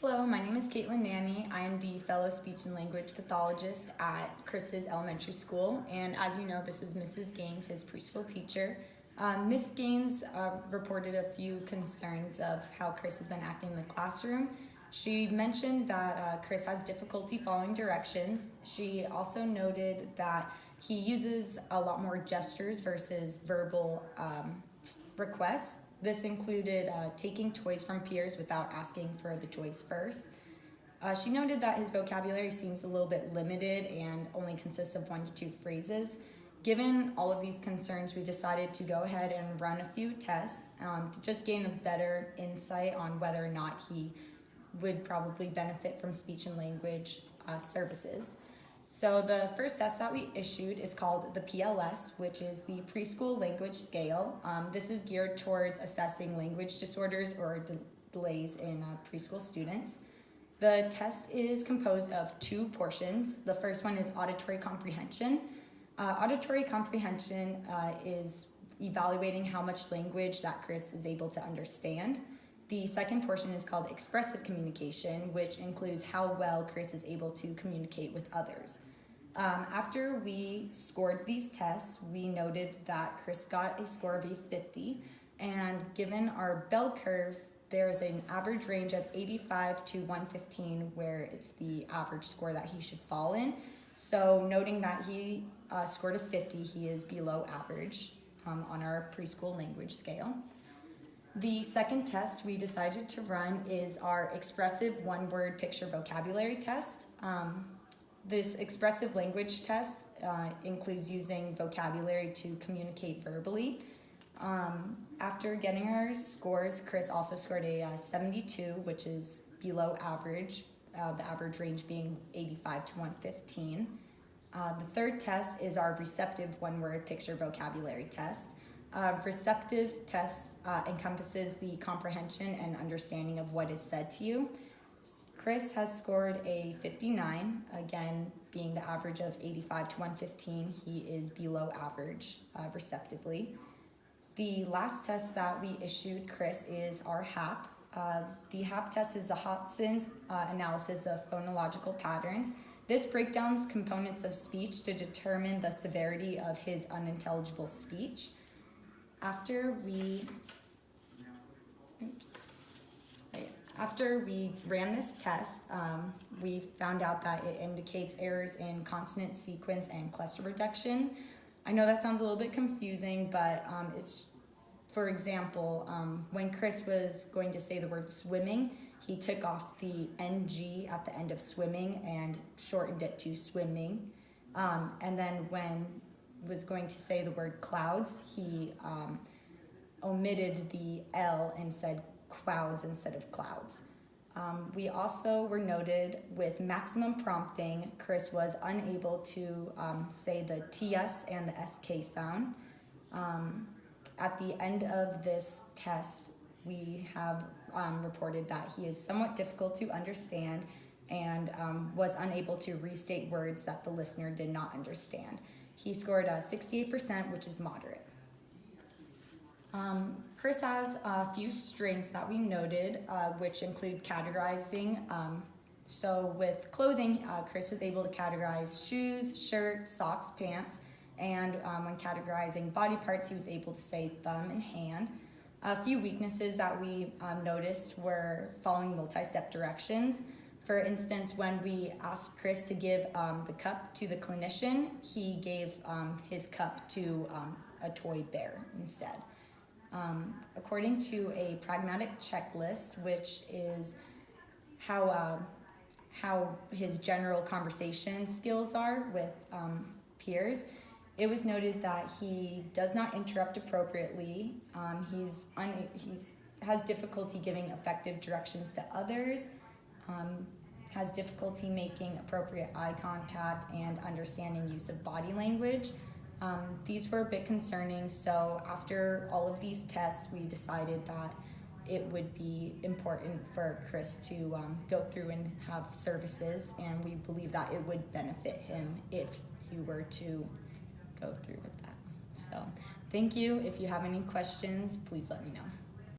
Hello, my name is Kaity Nanni. I am the fellow speech and language pathologist at Chris's elementary school, and as you know, this is Mrs. Gaines, his preschool teacher. Miss Gaines reported a few concerns of how Chris has been acting in the classroom. She mentioned that Chris has difficulty following directions. She also noted that he uses a lot more gestures versus verbal requests. This included taking toys from peers without asking for the toys first. She noted that his vocabulary seems a little bit limited and only consists of 1 to 2 phrases. Given all of these concerns, we decided to go ahead and run a few tests to just gain a better insight on whether or not he would probably benefit from speech and language services. So the first test that we issued is called the PLS, which is the Preschool Language Scale. This is geared towards assessing language disorders or delays in preschool students. The test is composed of 2 portions. The first one is auditory comprehension. Auditory comprehension is evaluating how much language that Chris is able to understand. The second portion is called expressive communication, which includes how well Chris is able to communicate with others. After we scored these tests, we noted that Chris got a score of a 50, and given our bell curve, there is an average range of 85 to 115 where it's the average score that he should fall in. So noting that he scored a 50, he is below average on our preschool language scale. The second test we decided to run is our expressive one-word picture vocabulary test. This expressive language test includes using vocabulary to communicate verbally. After getting our scores, Chris also scored a 72, which is below average, the average range being 85 to 115. The third test is our receptive one-word picture vocabulary test. Receptive test encompasses the comprehension and understanding of what is said to you. Chris has scored a 59, again being the average of 85 to 115. He is below average receptively. The last test that we issued Chris is our HAP. The HAP test is the Hotson's analysis of phonological patterns. This breakdowns components of speech to determine the severity of his unintelligible speech. After we ran this test, we found out that it indicates errors in consonant sequence and cluster reduction. I know that sounds a little bit confusing, but it's, for example, when Chris was going to say the word swimming, he took off the NG at the end of swimming and shortened it to swimming. And then when was going to say the word clouds, he omitted the L and said clouds instead of clouds. We also were noted with maximum prompting, Chris was unable to say the TS and the SK sound. At the end of this test, we have reported that he is somewhat difficult to understand and was unable to restate words that the listener did not understand. He scored 68%, which is moderate. Chris has a few strengths that we noted, which include categorizing. So with clothing, Chris was able to categorize shoes, shirt, socks, pants, and when categorizing body parts, he was able to say thumb and hand. A few weaknesses that we noticed were following multi-step directions. For instance, when we asked Chris to give the cup to the clinician, he gave his cup to a toy bear instead. According to a pragmatic checklist, which is how his general conversation skills are with peers, it was noted that he does not interrupt appropriately. He has difficulty giving effective directions to others, has difficulty making appropriate eye contact and understanding use of body language. These were a bit concerning, so after all of these tests, we decided that it would be important for Chris to go through and have services, and we believe that it would benefit him if he were to go through with that. So thank you. If you have any questions, please let me know.